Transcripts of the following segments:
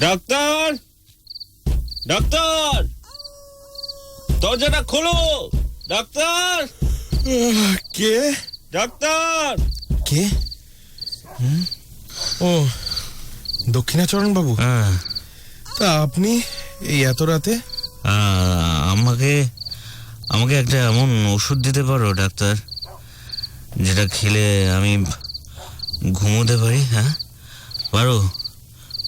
Doctor, doctor, দরজাটা খোলো। Doctor, কে? Doctor. কে? ও, দক্ষিণাচরণ বাবু। তা আপনি এই এত রাতে? আমাকে আমাকে একটা এমন ওষুধ দিতে পারো ডাক্তার, যেটা খেলে আমি ঘুমোতে পারি? হ্যাঁ, পারো?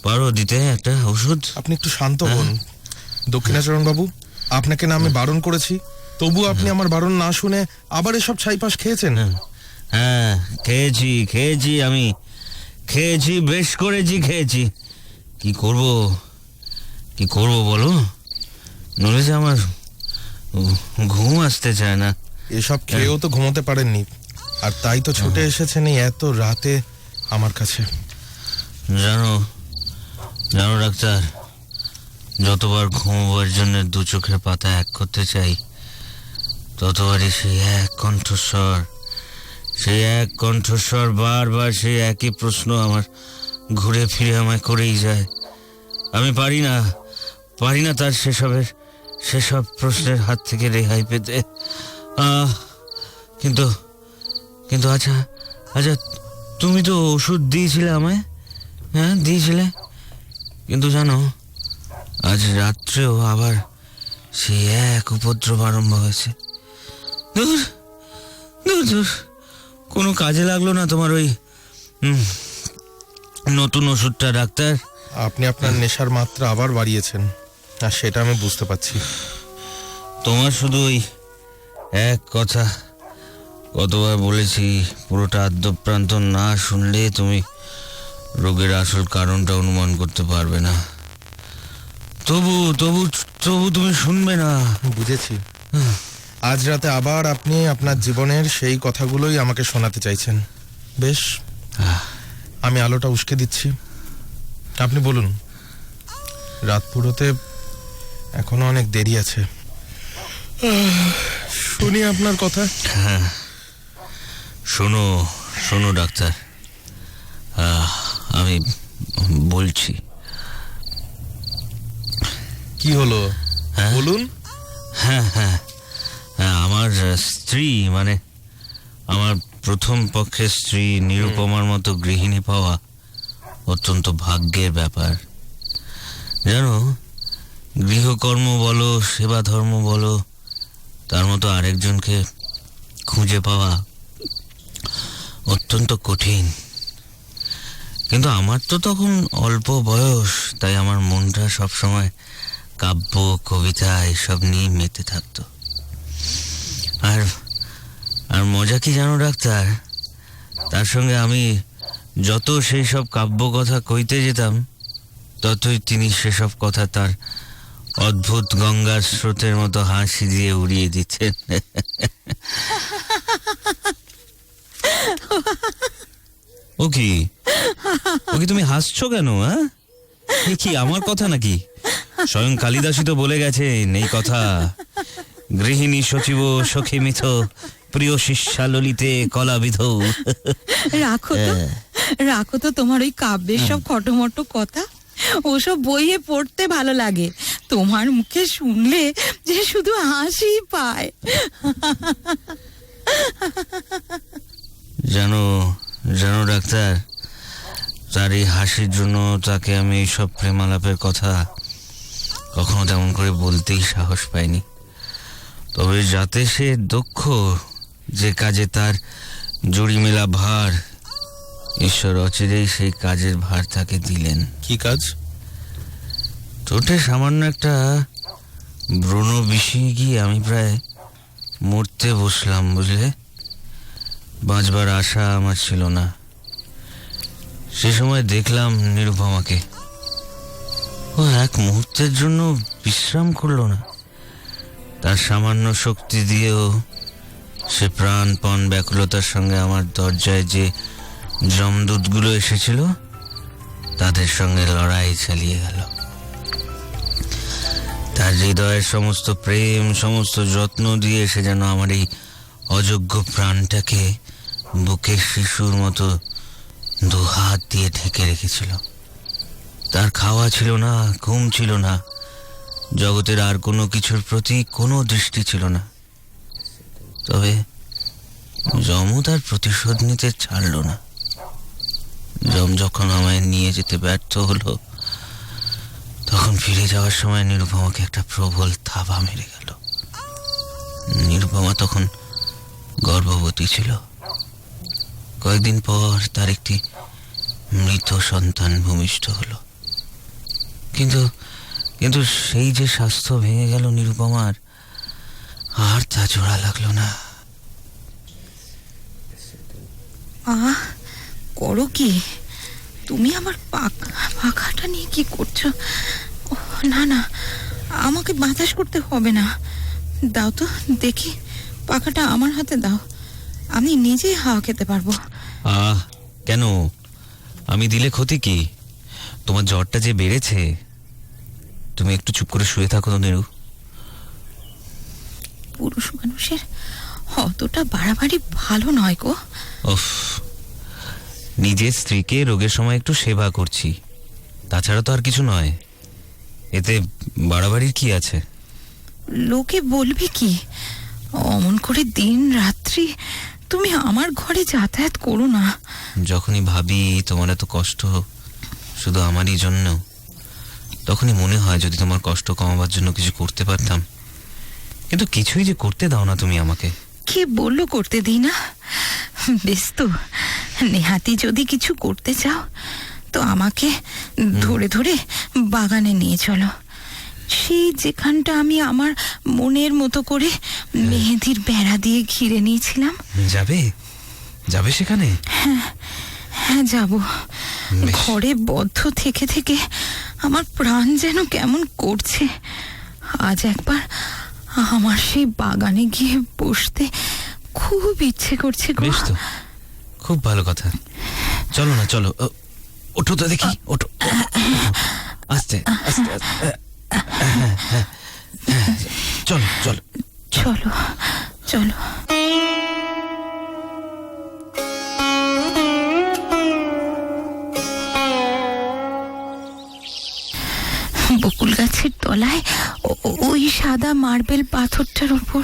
পারো দিতে একটা ওষুধ? আপনি একটু শান্ত হন দক্ষিণাচরণ বাবু। আপনাকে না আমি বারণ করেছি, তবু আপনি আমার বারণ না শুনে আবার এসব ছাইপাশ খেয়েছেন। হ্যাঁ, খেয়েছি আমি খেয়েছি, বেশ করেছি খেয়েছি। কি করব বলো, নইলে যে আমার ঘুম আসতে চায় না। এসব খেয়েও তো ঘুমোতে পারেননি, আর তাই তো ছুটে এসেছেন এই এত রাতে আমার কাছে। জানো ডাক্তার, যতবার ঘুমোবার জন্য দু চোখের পাতা এক করতে চাই, ততবারই সেই এক কণ্ঠস্বর বারবার সেই একই প্রশ্ন আমার ঘুরে ফিরে আমায় করেই যায়। আমি পারি না তার সেসব প্রশ্নের হাত থেকে রেহাই পেতে। কিন্তু আচ্ছা, তুমি তো ওষুধ দিয়েছিলে আমায়। হ্যাঁ, দিয়েছিলে, কিন্তু জানো আজ রাত্রেও আবার সেই এক উপদ্রব আরম্ভ হয়েছে। দূর, কোনো কাজে লাগলো না তোমার ওই নতুন ওষুধটা ডাক্তার। আপনি আপনার নেশার মাত্রা আবার বাড়িয়েছেন, আর সেটা আমি বুঝতে পারছি। তোমার শুধু ওই এক কথা, কতবার বলেছি, পুরোটা আদ্যপ্রান্ত না শুনলে তুমি রোগের আসল কারণটা অনুমান করতে পারবে না। তবু তুমি শুনবে না। বুঝেছি। আজ রাতে আবার আপনি আপনার জীবনের সেই কথাগুলোই আমাকে শোনাতে চাইছেন। বেশ, আমি আলোটা উস্কে দিচ্ছি, আপনি বলুন। রাত পুরোতে এখনো অনেক দেরি আছে, শুনি আপনার কথা। হ্যাঁ, শোনো ডাক্তার, আমি বলছি। কি হলো বলুন। হ্যাঁ, আমার স্ত্রী, মানে আমার প্রথম পক্ষের স্ত্রী নিরুপমার মতো গৃহিণী পাওয়া অত্যন্ত ভাগ্যের ব্যাপার। জানো, গৃহকর্ম বলো, সেবা ধর্ম বলো, তার মতো আরেকজনকে খুঁজে পাওয়া অত্যন্ত কঠিন। কিন্তু আমার তো তখন অল্প বয়স, তাই আমার মনটা সবসময় কাব্য, কবিতা এসব নিয়ে মেতে থাকতো। আর মজা কি জানো ডাক্তার, তার সঙ্গে আমি যত সেই সব কাব্য কথা কইতে যেতাম, ততই তিনি সেসব কথা তার অদ্ভুত গঙ্গার স্রোতের মতো হাসি দিয়ে উড়িয়ে দিচ্ছেন। ও কি তুমি হাসছো কেন? কি আমার কথা নাকি? স্বয়ং কালিদাসই তো বলে গেছেন এই কথা, গৃহিণী সচিব সখী মিথ, প্রিয় শিষ্যা ললিতে কলাবিধ। রাখো তো তোমার ওই কাব্যের সব খটোমটো কথা, ওসব বইয়ে পড়তে ভালো লাগে। তোমার মুখে শুনলে যে শুধু হাসি পায়। জানো ডাক্তার, তার এই হাসির জন্য তাকে আমি এইসব প্রেমালাপের কথা কখনো তেমন করে বলতেই সাহস পাইনি। তবে যাতে সে দক্ষ, যে কাজে তার জুড়ি মেলা ভার, ঈশ্বর অচিরেই সেই কাজের ভার তাকে দিলেন। কি কাজ? চোটে সামান্য একটা ব্রণ বিষিয়ে গিয়ে আমি প্রায় মরতে বসলাম, বুঝলে। বাঁচবার আশা আমার ছিল না। সে সময় দেখলাম নিরুপমাকে, ও এক মুহূর্তের জন্য বিশ্রাম করলো না। তার সামান্য শক্তি দিয়েও সে প্রাণপণ ব্যাকুলতার সঙ্গে আমার দরজায় যে যমদূতগুলো এসেছিল তাদের সঙ্গে লড়াই চালিয়ে গেল। তার হৃদয়ের সমস্ত প্রেম, সমস্ত যত্ন দিয়ে সে যেন আমার এই অযোগ্য প্রাণটাকে বুকের শিশুর মতো দুহাত দিয়ে ঢেকে রেখেছিল। তার খাওয়া ছিল না, ঘুম ছিল না, জগতের আর কোনো কিছুর প্রতি কোনো দৃষ্টি ছিল না। তবে যমু তার প্রতিশোধ নিতে ছাড়ল না। যম যখন আমায় নিয়ে যেতে ব্যর্থ হলো, তখন ফিরে যাওয়ার সময় নিরুপমাকে একটা প্রবল থাবা মেরে গেল। নিরুপমা তখন গর্ভবতী ছিল। কয়েকদিন পর তার একটি মৃত সন্তান ভূমিষ্ঠ হলো। কিন্তু কিন্তু সেই যে স্বাস্থ্য ভেঙে গেল নিরুপমার, আর তা জোড়া লাগলো না। করো কি তুমি? আমার পাখাটা নিয়ে কি করছো? না না, আমাকে বাতাস করতে হবে না। দাও তো দেখি, পাখাটা আমার হাতে দাও, আমি নিজেই হাওয়া খেতে পারবো। কেন? আমি দিলে ক্ষতি কি? তোমার জ্বরটা যে বেড়েছে। তুমি একটু চুপ করে শুয়ে থাকো তো নিরু। পুরুষ মানুষের অতটা বাড়াবাড়ি ভালো নয় গো। উফ, নিজের স্ত্রীকে রোগের সময় একটু সেবা করছি, তাছাড়া তো আর কিছু নয়। এতে বাড়াবাড়ির কি আছে? লোকে বলবে কি? অমন করে দিন রাত্রি তুমি আমার ঘরে যাতায়াত করো না। যখনই ভাবি তোমার এত কষ্ট শুধু আমারই জন্য, তখনই মনে হয় যদি তোমার কষ্ট কমাবার জন্য কিছু করতে পারতাম। কিন্তু কিছুই যে করতে দাও না তুমি আমাকে। কে বললো করতে দিই না? বেশ তো, নেহাতি যদি কিছু করতে চাও তো আমাকে ধরে ধরে বাগানে নিয়ে চলো। সেই যেখানটা আমি আমার মনের মতো করে মেহেদির বেড়া দিয়ে ঘিরে নিয়েছিলাম। যাবে? যাবে সেখানে? হ্যাঁ যাব। বেশ। ঘরে বদ্ধ থেকে থেকে আমার প্রাণ যেন কেমন করছে। আজ একবার আমার সেই বাগানে গিয়ে বসতে খুব ইচ্ছে করছে গো। বেশ তো, খুব ভালো কথা। চলো না, চলো। ওঠো তো দেখি, ওঠো। আস্তে আস্তে আস্তে। চলো চলো চলো চলো। বকুল গাছের তলায় ওই সাদা মার্বেল পাথরটার উপর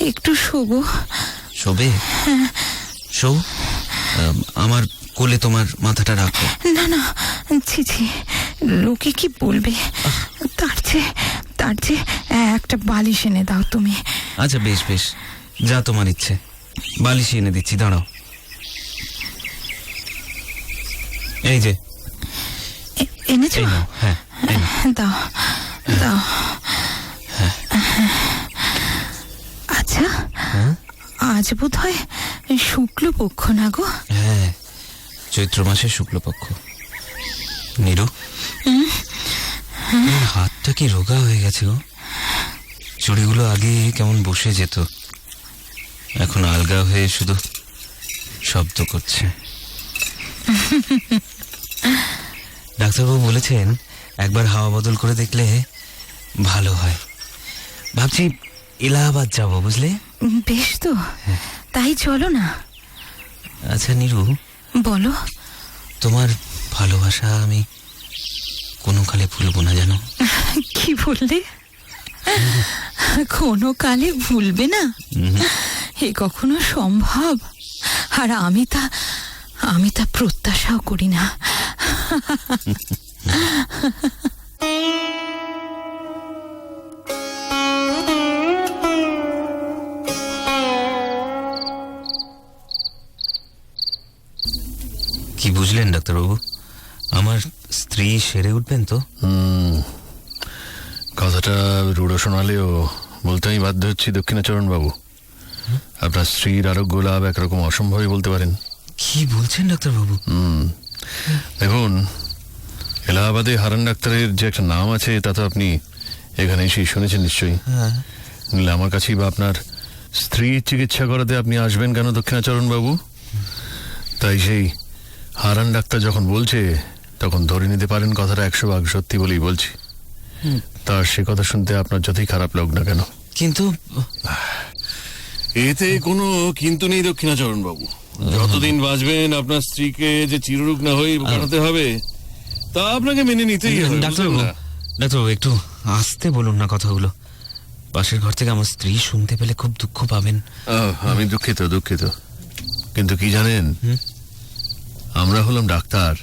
একটু শোবো। শোবে? শো। আমার কোলে তোমার মাথাটা রাখো। না না, ছি ছি, লোকে কি বলবে? তার চেয়ে একটা বালিশ এনে দাও তুমি। আচ্ছা বেশ বেশ, যা তোমার ইচ্ছে। বালিশ এনে দিচ্ছি, দাঁড়াও। এই যে এনেছো? এই নাও। হ্যাঁ, এই নাও। দাও দাও। আচ্ছা, আজ বোধ হয় শুক্লপক্ষ না গো? হ্যাঁ, চৈত্র মাসের শুক্লপক্ষ। নিরু, হাতটা কি রোগা হয়ে গেছে গো? চুড়িগুলো আগে কেমন বসে যেত, এখন আলগা হয়ে শুধু শব্দ করছে। ডাক্তারবাবু বলেছেন একবার হাওয়া বদল করে দেখলে ভালো হয়। ভাবছি এলাহাবাদ যাবো, বুঝলে? বেশ তো, তাই চলো না। আচ্ছা নিরু, বলো। তোমার ভালোবাসা আমি কোনো কালে ভুলবো না, জানো? কি বললে? কোনো কালে ভুলবে না? এ কখনো সম্ভব? আর আমি তা প্রত্যাশাও করি না। কি বুঝলেন ডাক্তারবাবু? আমার স্ত্রী সেরে উঠবেন তো? কথাটা রূঢ় শোনালেও বলতে আমি বাধ্য হচ্ছি দক্ষিণাচরণ বাবু, আপনার স্ত্রীর আরোগ্য লাভ একরকম অসম্ভবই বলতে পারেন। কি বলছেন ডাক্তারবাবু? দেখুন, এলাহাবাদে হারান ডাক্তারের যে একটা নাম আছে তা তো আপনি এখানে এসেই শুনেছেন নিশ্চয়ই। নইলে আমার কাছেই বা আপনার স্ত্রীর চিকিৎসা করাতে আপনি আসবেন কেন দক্ষিণাচরণ বাবু? তাই সেই হারান ডাক্তার যখন বলছে তখন ধরে নিতে পারেন কথাটা 100% সত্যি বলেই বলছি। তার সে কথা শুনতে আপনার যতই খারাপ লোক না কেন। কিন্তু এতে কোনো কিন্তু নেই দক্ষিণাচরণ বাবু। যতদিন বাঁচবেন আপনার স্ত্রীকে যে চিররোগ না হয়ে কাটাতে হবে তা আপনাকে মেনে নিতেই হবে, ডাক্তারবাবু বুঝলেন না? ডাক্তারবাবু একটু আস্তে বলুন না কথাগুলো, পাশের ঘর থেকে আমার স্ত্রী শুনতে পেলে খুব দুঃখ পাবেন। আমি দুঃখিত দুঃখিত, কিন্তু কি জানেন, আমরা হলাম ডাক্তার,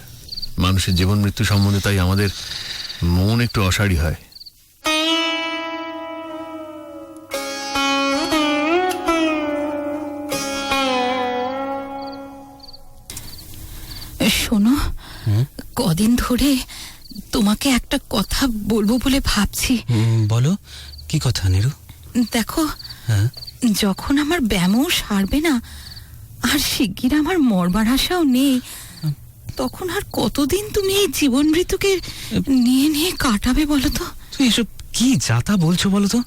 মানুষের জীবন মৃত্যু সম্বন্ধে তাই আমাদের মন একটু অসাড়ি হয়। শোনো, কদিন ধরে তোমাকে একটা কথা বলবো বলে ভাবছি। বলো, কি কথা নিরু? দেখো, হ্যাঁ, যখন আমার ব্যায়ামও সারবে না, আর শিগগির আমার মরবার আশাও নেই, তখন আর কতদিন তুমি এই জীবন ঋতুকে নিয়ে নিয়ে কাটাবে বলো তো? তুই এসব কি যাতা বলছো বলো তো?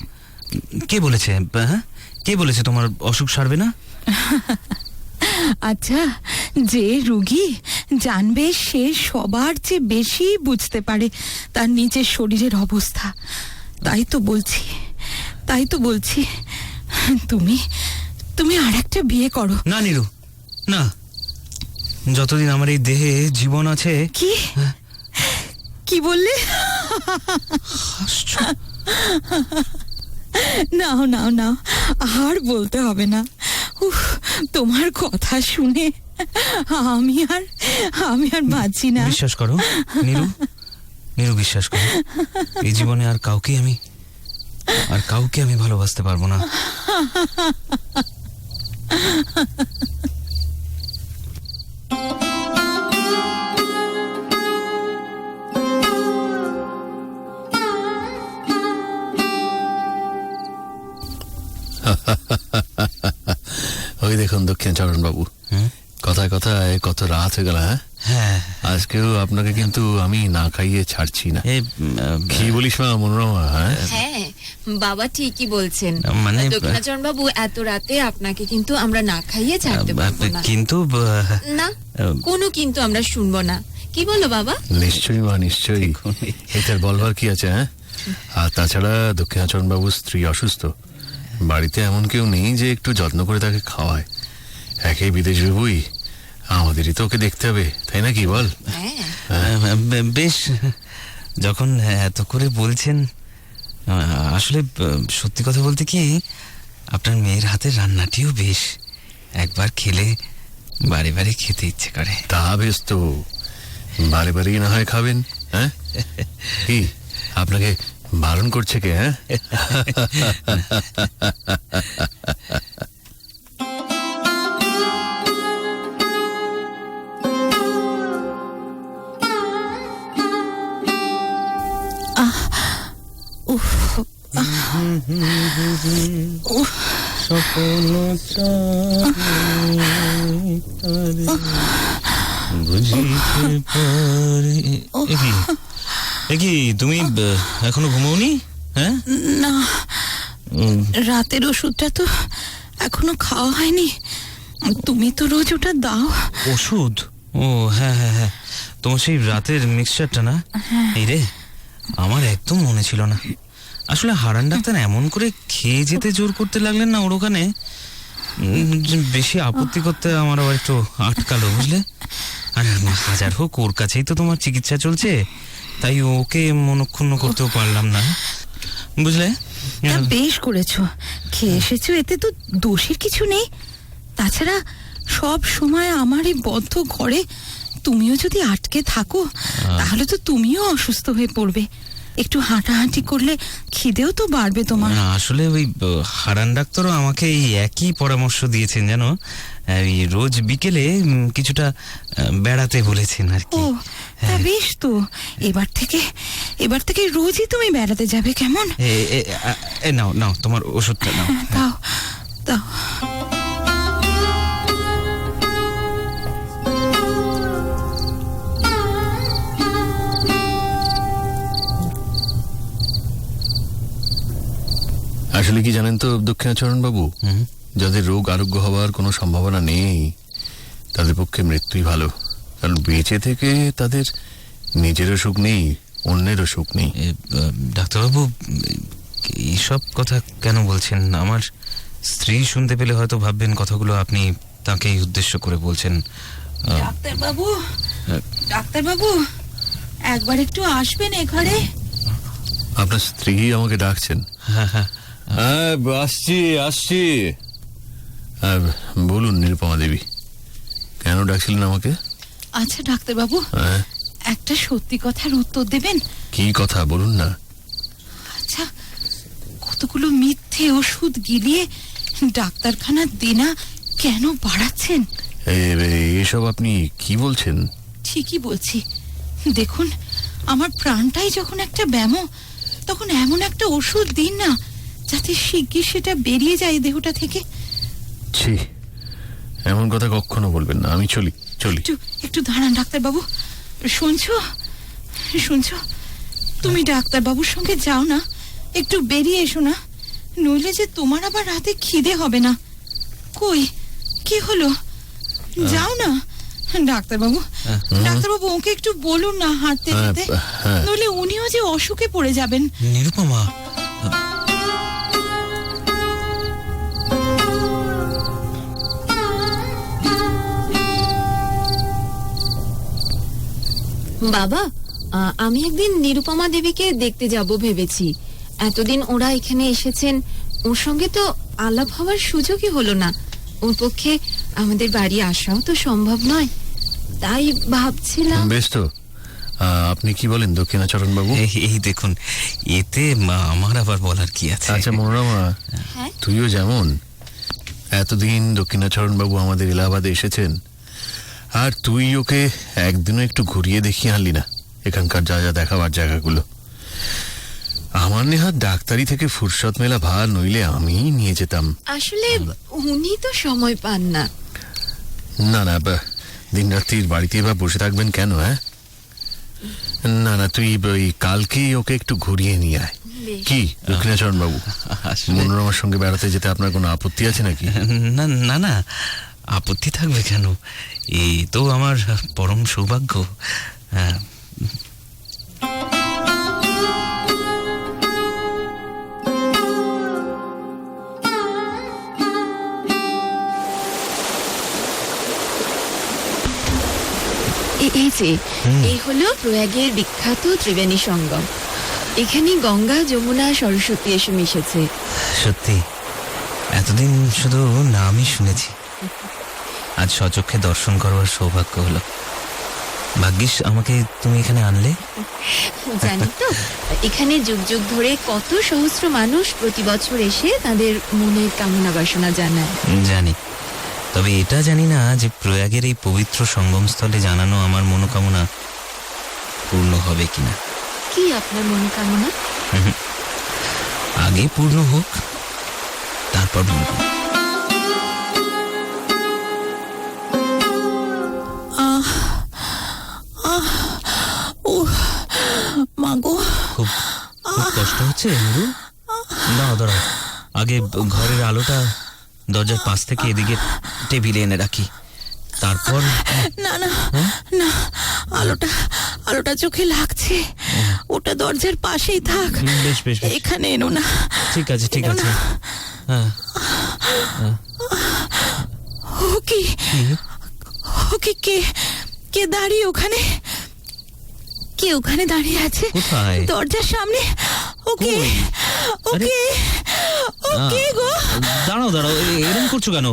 কে বলেছে, হ্যাঁ, কে বলেছে তোমার অসুখ সারবে না? আচ্ছা, যে রোগী জানবে সে সবার চেয়ে বেশি বুঝতে পারে তার নিজের শরীরের অবস্থা। তাই তো বলছি তুমি তুমি আর একটা বিয়ে করো। না নিরু, না, যতদিন আমার এই দেহে জীবন আছে। কি বললে? হাসছো? নাও নাও নাও, আর বলতে হবে না। উফ, তোমার কথা শুনে আমি আর বাঁচি না। বিশ্বাস করো নিরু, বিশ্বাস করো, এই জীবনে আর কাউকে আমি ভালোবাসতে পারবো না। ওই দেখুন দক্ষিণচরণ বাবু, কথায় কথায় কত রাত হয়ে গেল। হ্যাঁ, আজকেও আপনাকে কিন্তু আমি না খাইয়ে ছাড়ছি না। কি বলিস মা মনোরমা? হ্যাঁ, বাবা ঠিকই বলছেন। মানে দক্ষিণাচরণ বাবু, এত রাতে আপনাকে কিন্তু আমরা না খাইয়ে ছাড়তে পারবো না। কিন্তু না, কোনো কিন্তু আমরা শুনবো না। কি বলো বাবা? নিশ্চয়ই মা, নিশ্চয়ই। এটার বলবার কি আছে? আর তাছাড়া দক্ষিণাচরণ বাবুর স্ত্রী অসুস্থ, বাড়িতে এমন কেউ নেই যে একটু যত্ন করে তাকে খাওয়ায়। একেই বিদেশ বাবুই, আমাদেরই তো ওকে দেখতে হবে, তাই না? কি বল? বেশ, যখন এত করে বলছেন, আসলে সত্যি কথা বলতে কি, আপনার মেয়ের হাতের রান্নাটিও বেশ, একবার খেলে বারে বারে খেতে ইচ্ছে করে। তা বেশ তো, বারে বারেই না হয় খাবেন। হ্যাঁ, কি আপনাকে বারণ করছে কে? হ্যাঁ, তুমি এখনো ঘুমোওনি? হ্যাঁ, না, রাতের ওষুধটা তো এখনো খাওয়া হয়নি। তুমি তো রোজ ওটা দাও। ওষুধ? ও হ্যাঁ হ্যাঁ হ্যাঁ, তোমার সেই রাতের মিক্সচারটা না? এই রে, আমার একদম মনে ছিল না। আসলে হারান ডাক্তার এমন করে খেয়ে যেতে জোর করতে লাগলেন না ওর ওখানে, বেশি আপত্তি করতে আমার আবার একটু আটকালো, বুঝলে? আর হাজার হোক ওর কাছেই তো তোমার চিকিৎসা চলছে, তাই ওকে মনক্ষুণ্ণ করতেও পারলাম না, বুঝলে? তা বেশ করেছো, খেয়ে এসেছো, এতে তো দোষের কিছু নেই। তাছাড়া সব সময় আমার এই বদ্ধ ঘরে তুমিও যদি আটকে থাকো, তাহলে তো তুমিও অসুস্থ হয়ে পড়বে। একটু হাঁটাহাঁটি করলে খিদেও তো বাড়বে তোমার। আসলে ওই হারান ডাক্তারও আমাকে এই একই পরামর্শ দিয়েছেন, জানো, এই রোজ বিকেলে কিছুটা বেড়াতে বলেছেন আর কি। ও, তা বেশ তো, এবার থেকে রোজই তুমি বেড়াতে যাবে, কেমন? নাও নাও, তোমার ওষুধটা নাও। দাও দাও। আসলে কি জানেন তো দক্ষিণাচরণ বাবু, যাদের রোগ আরোগ্য হওয়ার কোনো সম্ভাবনা নেই, তাদের পক্ষে মৃত্যুই ভালো। কারণ বেঁচে থেকে তাদের নিজেরও সুখ নেই, অন্যেরও সুখ নেই। ডাক্তারবাবু, এইসব কথা কেন বলছেন? আমার স্ত্রী শুনতে পেলে হয়তো ভাববেন কথাগুলো আপনি তাকেই উদ্দেশ্য করে বলছেন। ডাক্তারবাবু, একবার একটু আসবেন এ ঘরে? আপনার স্ত্রী আমাকে ডাকছেন। হ্যাঁ হ্যাঁ হ্যাঁ, আসছি আসছি। হ্যাঁ, বলুন নিরুপমা দেবী, কেন ডাকছিলেন আমাকে? আচ্ছা ডাক্তারবাবু, হ্যাঁ, একটা সত্যি কথার উত্তর দেবেন? কি কথা বলুন না। আচ্ছা, কতগুলো মিথ্যে ওষুধ গিলিয়ে ডাক্তারখানার দেনা কেন বাড়াচ্ছেন? এসব আপনি কি বলছেন? ঠিকই বলছি। দেখুন, আমার প্রাণটাই যখন একটা ব্যামো, তখন এমন একটা ওষুধ দিন না যাতে শিগগির সেটা বেরিয়ে যায় দেহটা থেকে। ছি, এমন কথা কখনো বলবেন না। আমি চলি চলি। একটু একটু দাঁড়ান ডাক্তারবাবু। শুনছো শুনছো, তুমি ডাক্তারবাবুর সঙ্গে যাও না, একটু বেরিয়ে এসো না, নইলে যে তোমার আবার রাতে খিদে হবে না। কই, কি হলো? যাও না ডাক্তারবাবু। ডাক্তারবাবু, ওকে একটু বলুন না হাঁটতে হ্যাঁ, যেতে, হ্যাঁ। নইলে উনিও যে অসুখে পড়ে যাবেন। নিরুপমা, বাবা, আমি একদিন নিরুপমা দেবীকে দেখতে যাব ভেবেছি। এতদিন ওরা এখানে এসেছেন, ওর সঙ্গে তো আলাপ হওয়ার সুযোগই হলো না। ওর পক্ষে আমাদের বাড়ি আসাও তো সম্ভব নয়, তাই ভাবছিলাম। বেশ তো, আপনি কি বলেন দক্ষিণাচরণ বাবু? এই দেখুন, এতে আমার আবার বলার কি আছে? আচ্ছা মনোরমা, হ্যাঁ, তুইও যেমন এতদিন দক্ষিণাচরণ বাবু আমাদের এলাহাবাদে এসেছেন, আর তুই ওকে একদিনও একটু ঘুরিয়ে দেখিয়ে আনলি না এখানকার যা যা দেখাবার জায়গাগুলো। আমার নেহাত ডাক্তারি থেকে ফুরসত মেলা ভার নইলে আমি নিয়ে যেতাম। আসলে উনি তো সময় পান না। না না, দিন রাত্রির বাড়িতে বা বসে থাকবেন কেন? হ্যাঁ, না না, তুই ওই কালকেই ওকে একটু ঘুরিয়ে নিয়ে আয়। বেশ। কি দক্ষিণাচরণ বাবু, আসলে মনোরমার সঙ্গে বেড়াতে যেতে আপনার কোনো আপত্তি আছে নাকি? না না না, আপত্তি থাকবে কেন? এই তো আমার পরম সৌভাগ্য। হ্যাঁ, এই যে, এই হলো প্রয়াগের বিখ্যাত ত্রিবেণী সঙ্গম। এখানে গঙ্গা, যমুনা, সরস্বতী এসে মিশেছে। সত্যি এতদিন শুধু নামই শুনেছি, আজ স্বচক্ষে দর্শন করবার সৌভাগ্য হলো। ভাগ্যিস আমাকে তুমি এখানে আনলে। জানি তো, এখানে যুগ যুগ ধরে কত সহস্র মানুষ প্রতি বছর এসে তাদের মনের কামনা বাসনা জানায়। জানি, তবে এটা জানি না যে প্রয়াগের এই পবিত্র সঙ্গমস্থলে জানানো আমার মনোকামনা পূর্ণ হবে কিনা। কি আপনার মনোকামনা? আগে পূর্ণ হোক, তারপর বলবো। মাগো, খুব খুব কষ্ট হচ্ছে নুরু? দাঁড়াও দাঁড়াও, আগে ঘরের আলোটা দরজার পাশ থেকে এদিকে টেবিলে এনে রাখি, তারপর। না না না, আলোটা চোখে লাগছে। ওটা দরজার পাশেই থাক। বেশ বেশ বেশ, এখানে এনো না। ঠিক আছে ঠিক এনো আছে। না। হ্যাঁ, ও কি, ও কি, কে দাঁড়িয়ে ওখানে? কে ওখানে দাঁড়িয়ে আছে কোথায়? দরজার সামনে? ওকে, কই? ওকে, ওকে গো। দাঁড়াও দাঁড়াও, এরকম করছো কেন?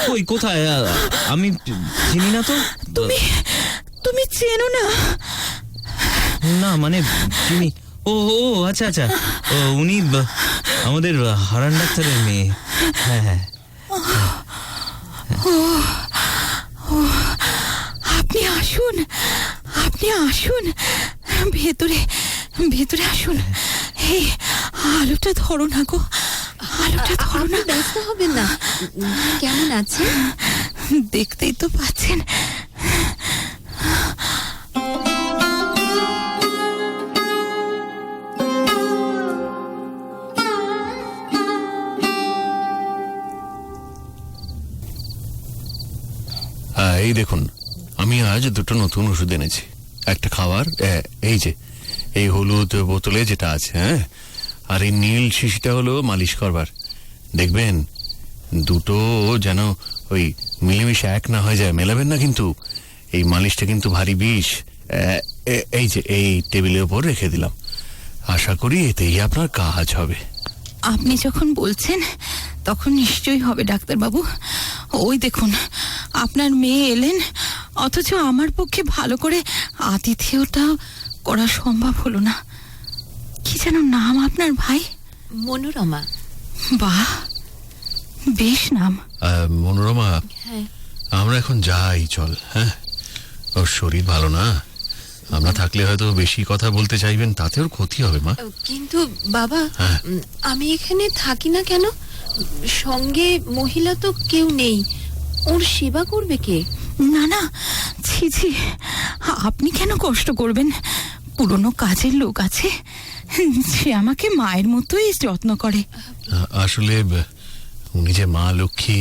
কই, কোথায়? আমি চিনি না তো। তুমি চেনো না? না মানে চিনি। ও ও আচ্ছা আচ্ছা, উনি আমাদের হারান ডাক্তারের মেয়ে। হ্যাঁ হ্যাঁ, আপনি আসুন, আপনি আসুন, ভেতরে ভেতরে আসুন। এই আলোটা ধরো না গো, আলোটা ধরো আপনি না। ব্যস্ত হবেন না। কেমন আছেন? দেখতেই তো পাচ্ছেন। এই দেখুন, আমি আজ দুটো নতুন ওষুধ এনেছি। একটা খাওয়ার, এই যে এই হলুদ বোতলে যেটা আছে, হ্যাঁ, আর এই নীল শিশিটা হলো মালিশ করবার। দেখবেন দুটো যেন ওই মিলেমিশে এক না হয়ে যায়, মেলাবেন না কিন্তু। এই মালিশটা কিন্তু ভারী বিষ, এই যে এই টেবিলের উপর রেখে দিলাম, আশা করি এতেই আপনার কাজ হবে। আপনি যখন বলছেন তখন নিশ্চয়ই হবে ডাক্তারবাবু। ওই দেখুন, আপনার মেয়ে এলেন, অথচ আমার পক্ষে ভালো করে আতিথেয়তা করা সম্ভব হলো না। কি যেন নাম আপনার ভাই? মনোরমা। বাহ, বেশ নাম। মনোরমা, হ্যাঁ, আমরা এখন যাই, চল। হ্যাঁ, ওর শরীর ভালো না, আমরা থাকলে হয়তো বেশি কথা বলতে চাইবেন, তাতে ওর ক্ষতি হবে মা। কিন্তু বাবা, হ্যাঁ। আমি এখানে থাকি না কেন? সঙ্গে মহিলা তো কেউ নেই, ওর সেবা করবে কে? না না, ছি ছি, আপনি কেন কষ্ট করবেন? পুরনো কাজের লোক আছে, সে আমাকে মায়ের মতোই যত্ন করে। আসলে উনি যে মা লক্ষ্মী,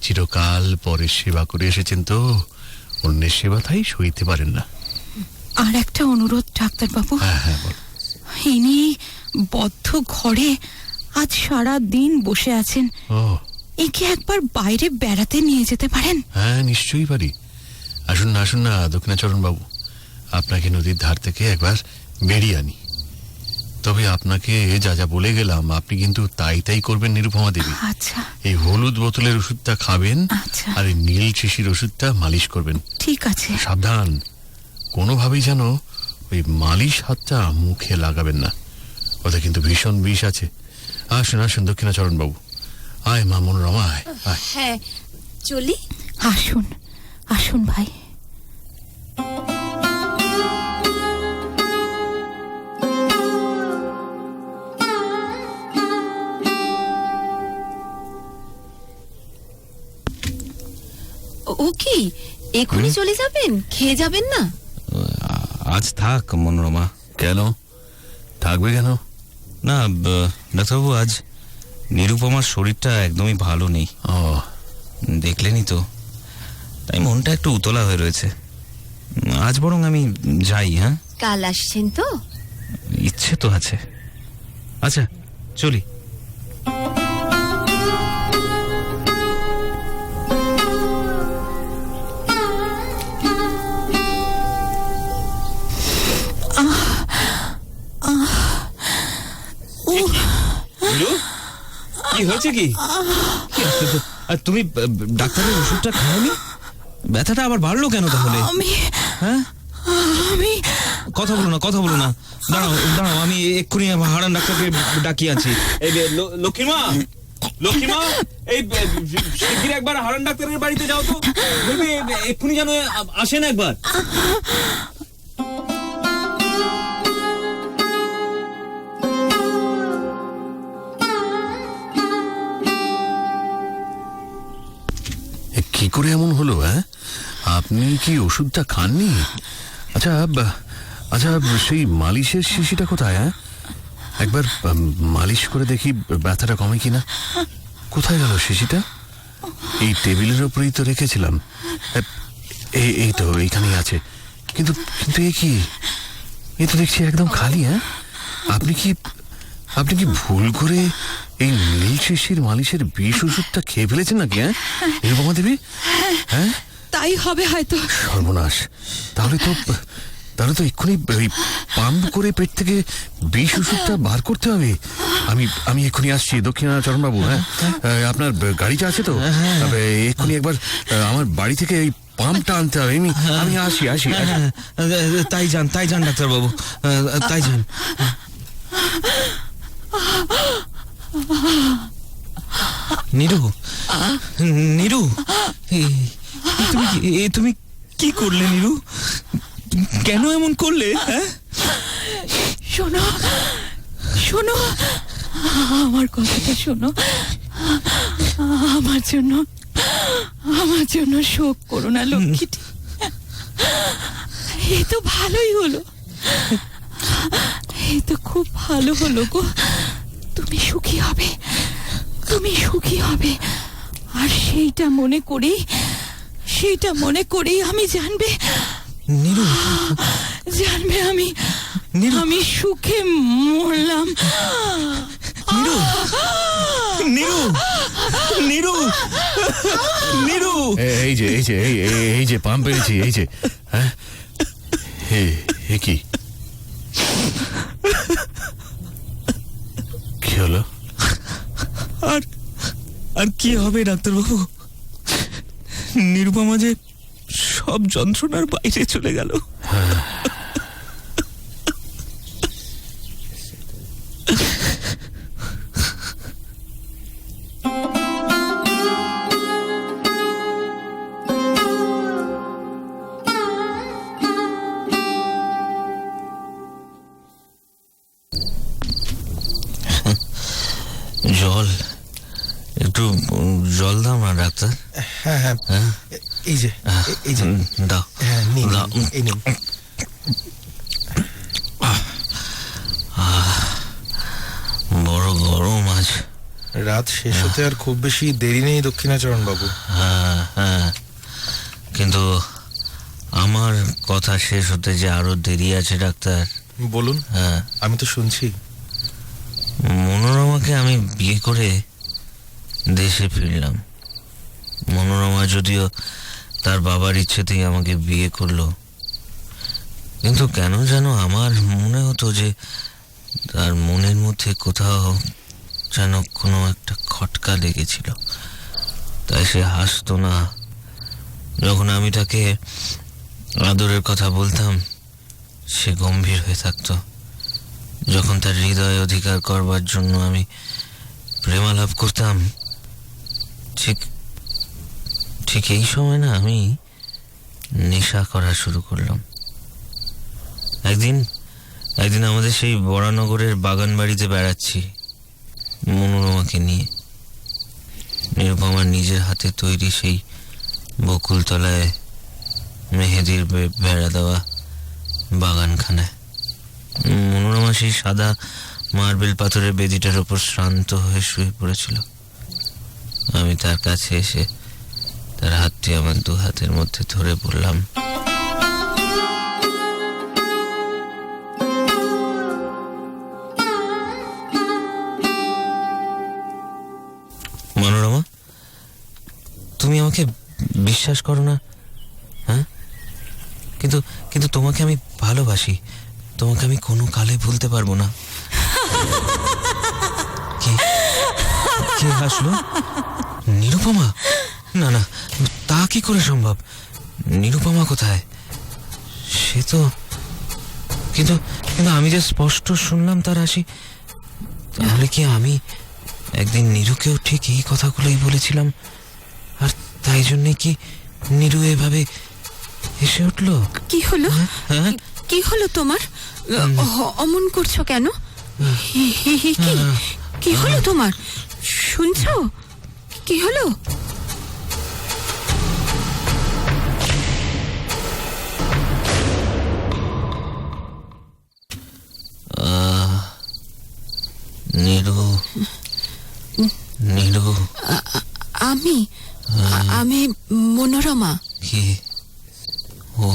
চিরকাল পরের সেবা করে এসেছেন, তো অন্যের সেবা তাই সইতে পারেন না। আর একটা অনুরোধ ডাক্তারবাবু, হ্যাঁ হ্যাঁ, বল। ইনি বদ্ধ ঘরে আজ সারা দিন বসে আছেন, ও একে একবার বাইরে বেড়াতে নিয়ে যেতে পারেন? হ্যাঁ, নিশ্চয়ই পারি। আসুন না, আসুন না দক্ষিণাচরণ বাবু, আপনাকে নদীর ধার থেকে একবার বেরিয়ে আনি। তবে আপনাকে যা যা বলে গেলাম আপনি কিন্তু তাই তাই করবেন নিরুপমা দেবী। আচ্ছা এই হলুদ বোতলের ওষুধটা খাবেন, আচ্ছা, আর এই নীল শিশির ওষুধটা মালিশ করবেন। ঠিক আছে। সাবধান, কোনোভাবেই যেন ওই মালিশ হাতটা মুখে লাগাবেন না, ওতে কিন্তু ভীষণ বিষ আছে। আসুন আসুন দক্ষিণাচরণ বাবু, আয় মা মনোরমা, আয় আয়। হ্যাঁ, চলি। আসুন আসুন ভাই। ও কি এখনই চলে যাবেন? খেয়ে যাবেন না? আজ থাক মনোরমা। কেন থাকবে কেন? না ডাক্তারবাবু, আজ নিরুপমার শরীরটা একদমই ভালো নেই, ও দেখলেনই তো, তাই মনটা একটু উতলা হয়ে রয়েছে। আজ বরং আমি যাই। হ্যাঁ, কাল আসছেন তো? ইচ্ছে তো আছে। আচ্ছা চলি। কি হয়েছে? কি আর তুমি ডাক্তারের ওষুধটা খাওনি? ব্যথাটা আবার বাড়লো কেন তাহলে? হ্যাঁ, আমি কথা বলো না, কথা বলো না, দাঁড়াও দাঁড়াও, আমি এক্ষুনি হারান ডাক্তারকে ডাকিয়ে আনছি। এই লক্ষ্মীমা, লক্ষ্মীমা, এই শিগগির একবার হারান ডাক্তারের বাড়িতে যাও তো, বলবে এক্ষুনি যেন আসেন একবার। কি করে এমন হলো? হ্যাঁ, আপনি কি ওষুধটা খাননি? আচ্ছা আচ্ছা, সেই মালিশের শিশিটা কোথায়? হ্যাঁ, একবার মালিশ করে দেখি ব্যথাটা কমে কিনা। কোথায় গেল শিশিটা? এই টেবিলের ওপরেই তো রেখেছিলাম। এই তো এইখানেই আছে, কিন্তু কিন্তু এ তো দেখছি একদম খালি। হ্যাঁ, আপনি কি ভুল করে এই নীল শিশির মালিশের বিষ ওষুধটা খেয়ে ফেলেছেন নাকি? হ্যাঁ নিরুপমা দেবী, হ্যাঁ তাই হবে হয়তো। সর্বনাশ, তাহলে তো এক্ষুনি ওই পাম্প করে পেট থেকে বিষ ওষুধটা বার করতে হবে। আমি এক্ষুনি আসছি দক্ষিণাচরণ বাবু। হ্যাঁ, আপনার গাড়িটা আছে তো? এক্ষুনি একবার আমার বাড়ি থেকে এই পাম্পটা আনতে হবে। আমি আসি। তাই যান ডাক্তারবাবু, তাই যান। নীরু, তুমি কি করলে নীরু? কেন এমন করলে? হ্যাঁ, শোনো শোনো, আমার কথাটা শোনো। আমার জন্য শোক করো না লক্ষ্মীটি। এ তো ভালোই হলো, এ তো খুব ভালো হলো গো। তুমি সুখী হবে, আর সেইটা মনে করেই আমি জানবে আমি সুখে মরলাম। এই যে পাম্প পেয়েছি, এই যে। হ্যাঁ, এ কি কি হলো? আর আর কি হবে ডাক্তারবাবু, নিরুপমা যে সব যন্ত্রণার বাইরে চলে গেল। জল, একটু জল দাও না ডাক্তার। হ্যাঁ হ্যাঁ, হ্যাঁ এই যে এই যে, দাও। হ্যাঁ নিন, দাও। এই নিন। বড় গরম আজ। রাত শেষ হতে আর খুব বেশি দেরি নেই দক্ষিণাচরণ বাবু। হ্যাঁ হ্যাঁ, কিন্তু আমার কথা শেষ হতে যে আরো দেরি আছে ডাক্তার। বলুন, হ্যাঁ, আমি তো শুনছি। মনোরমাকে আমি বিয়ে করে দেশে ফিরলাম। মনোরমা যদিও তার বাবার ইচ্ছেতেই আমাকে বিয়ে করলো, কিন্তু কেন যেন আমার মনে হতো যে তার মনের মধ্যে কোথাও যেন কোনো একটা খটকা লেগেছিল। তাই সে হাসতো না যখন আমি তাকে আদরের কথা বলতাম। সে গম্ভীর হয়ে থাকতো যখন তার হৃদয় অধিকার করবার জন্য আমি প্রেমালাপ করতাম। ঠিক ঠিক এই সময় না আমি নেশা করা শুরু করলাম। একদিন আমাদের সেই বরানগরের বাগান বাড়িতে বেড়াচ্ছি মনোরমাকে নিয়ে। নিরুপমার নিজের হাতে তৈরি সেই বকুলতলায় মেহেদির বেড়া দেওয়া বাগানখানায় মনোরমা সেই সাদা মার্বেল পাথরের বেদিটার উপর শ্রান্ত হয়ে শুয়ে পড়েছিল। আমি তার কাছে এসে তার হাতটি আমার দু হাতের মধ্যে ধরে পড়লাম। মনোরমা, তুমি আমাকে বিশ্বাস করো না? হ্যাঁ, কিন্তু কিন্তু তোমাকে আমি ভালোবাসি। তোমাকে আমি কোনো কালে ভুলতে পারবো না। কে হাসলো? নিরুপমা? না না, তা কি করে সম্ভব? নিরুপমা কোথায়? সে তো কিন্তু আমি যে স্পষ্ট শুনলাম তার হাসি। তাহলে কি আমি একদিন নীরুকেও ঠিক এই কথাগুলোই বলেছিলাম, আর তাই জন্যে কি নীরু এভাবে এসে উঠলো? কি হলো? হ্যাঁ? কি হলো তোমার? অমন করছো কেন? কি হলো তোমার? শুনছো? কি হলো? নীরু, নীরু। আমি মনোরমা। কি? ও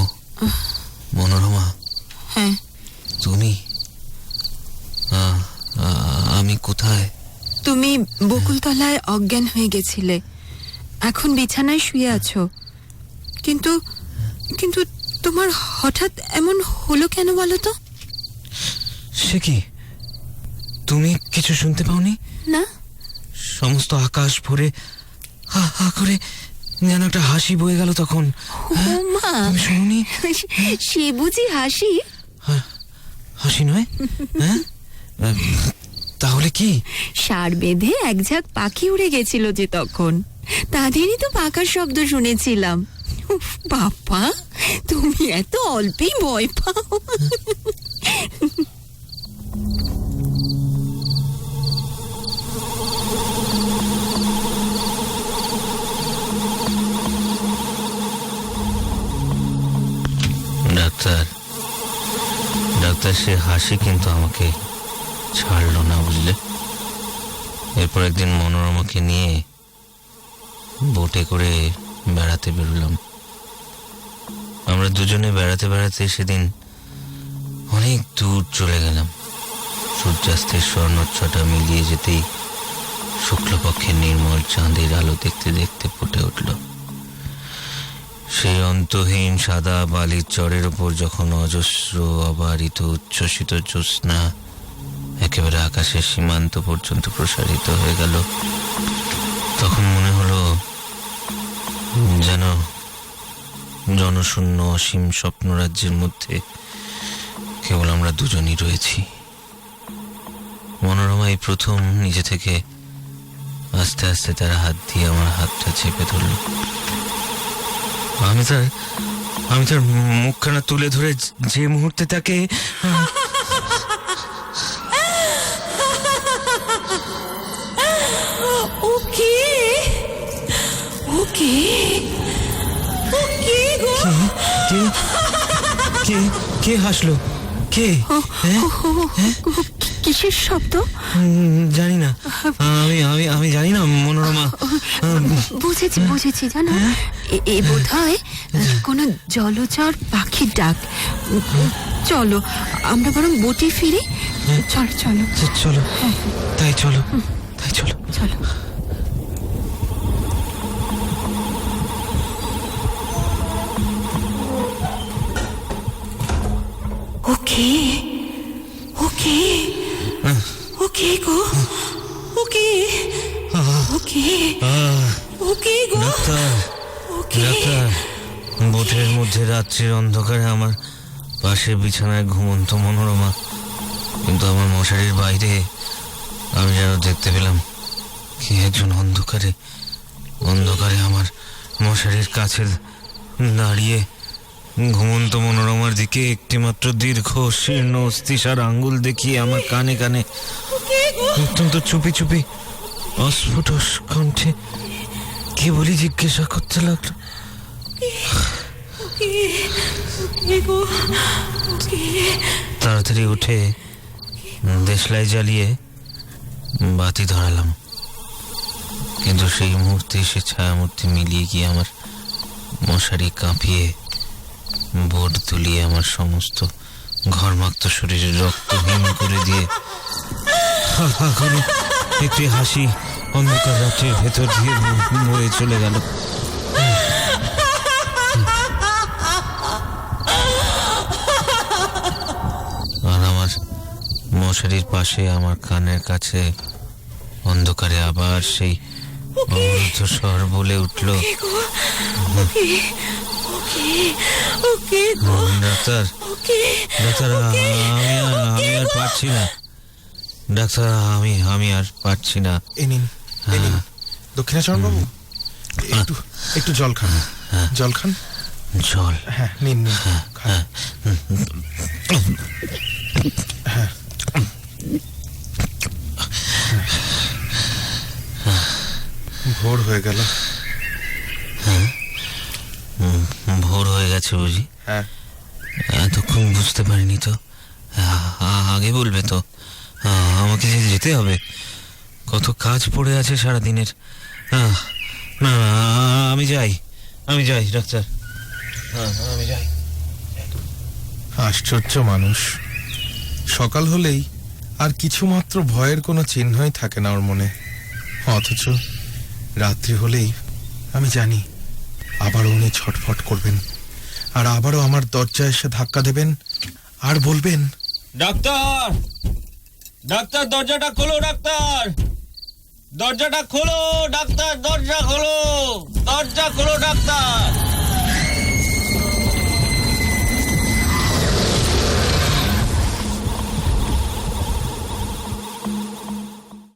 মনোরমা, হ্যাঁ। তুমি? আমি কোথায়? তুমি বকুলতলায় অজ্ঞান হয়ে গেছিলে, এখন বিছানায় শুয়ে আছো। কিন্তু কিন্তু তোমার হঠাৎ এমন হলো কেন বলো তো? সে কি, তুমি কিছু শুনতে পাওনি? না। সমস্ত আকাশ ভরে হা হা করে যেন একটা হাসি বয়ে গেল তখন। মা, তুমি শুনি? সে বুঝি হাসি? হাসি নয়? হ্যাঁ, তাহলে কি? সার বেঁধে এক ঝাঁক পাখি উড়ে গেছিল যে তখন, তাদেরই তো পাখার শব্দ শুনেছিলাম। উফ, বাবা, তুমি এত অল্পেই ভয় পাও। ডাক্তার সে হাসি কিন্তু আমাকে ছাড়লো না, বুঝলে। এরপর একদিন মনোরমাকে নিয়ে বোটে করে বেড়াতে বেরোলাম। আমরা দুজনে বেড়াতে বেড়াতে সেদিন অনেক দূর চলে গেলাম। সূর্যাস্তের স্বর্ণচ্ছটা মিলিয়ে যেতেই শুক্লপক্ষের নির্মল চাঁদের আলো দেখতে দেখতে ফুটে উঠল। সে সেই অন্তহীন সাদা বালির চরের ওপর যখন অজস্র অবারিত উচ্ছ্বসিত জ্যোৎস্না একেবারে আকাশের সীমান্ত পর্যন্ত প্রসারিত হয়ে গেল, তখন মনে হলো যেন জনশূন্য অসীম স্বপ্নরাজ্যের মধ্যে কেবল আমরা দুজনই রয়েছি। মনোরমা এই প্রথম নিজে থেকে আস্তে আস্তে তার হাত দিয়ে আমার হাতটা চেপে ধরল। আমি তার মুখখানা তুলে ধরে যে মুহূর্তে তাকে ওকে ওকে ওকে গো কে কে কে হাসলো? কে? কিসের শব্দ? জানি না, আমি জানি না মনোরমা। বুঝেছি জানো, এ বোধ হয় কোনো জলচর পাখির ডাক। চলো আমরা বরং বোটে ফিরি। চলো চলো, তাই চলো। চলো। ওকে ওকে ওকে গো ওকে ওকে ওকে গো ডাক্তার, বোটের মধ্যে রাত্রির অন্ধকারে আমার পাশে বিছানায় ঘুমন্ত মনোরমা, কিন্তু আমার মশারির বাইরে আমি যেন দেখতে পেলাম কি একজন অন্ধকারে আমার মশারির কাছে দাঁড়িয়ে ঘুমন্ত মনোরমার দিকে একটিমাত্র দীর্ঘ শীর্ণ অস্থিসার আঙ্গুল দেখিয়ে আমার কানে কানে অত্যন্ত চুপি অস্ফুট কণ্ঠে কি বলি জিজ্ঞাসা করতে লাগলো। তাড়াতাড়ি উঠে দেশলাই জ্বালিয়ে বাতি ধরালাম, কিন্তু সেই মুহূর্তে সে ছায়ামূর্তি মিলিয়ে গিয়ে আমার মশারি কাঁপিয়ে বোট তুলিয়ে আমার সমস্ত ঘরমাক্ত শরীরে রক্তহীন করে দিয়ে একটি হাসি অন্ধকার রাত্রির ভেতর দিয়ে বয়ে চলে গেল। আর আমার মশারির পাশে আমার কানের কাছে অন্ধকারে আবার সেই অমৃত স্বর বলে উঠল, ডাক্তার আমি আর পারছি না, ডাক্তার আমি আর পারছি না। এই নিন দক্ষিণাচরণ বাবু, একটু জল খান। জল খান। জল? হ্যাঁ নিন খান। হ্যাঁ ভোর হয়ে গেল। ভোর হয়ে গেছে বুঝি? হ্যাঁ। এতক্ষণ বুঝতে পারিনি তো, আগে বলবে তো। আমাকে যে যেতে হবে, কত কাজ পড়ে আছে সারাদিনের। না আমি যাই ডাক্তার, আমি যাই। আশ্চর্য মানুষ, সকাল হলেই আর কিছুমাত্র ভয়ের কোনো চিহ্নই থাকে না ওর মনে, অথচ রাত্রি হলেই আমি জানি আবারও উনি ছটফট করবেন, আর আবারও আমার দরজায় এসে ধাক্কা দেবেন আর বলবেন, ডাক্তার দরজাটা খোলো, দরজা খোলো ডাক্তার।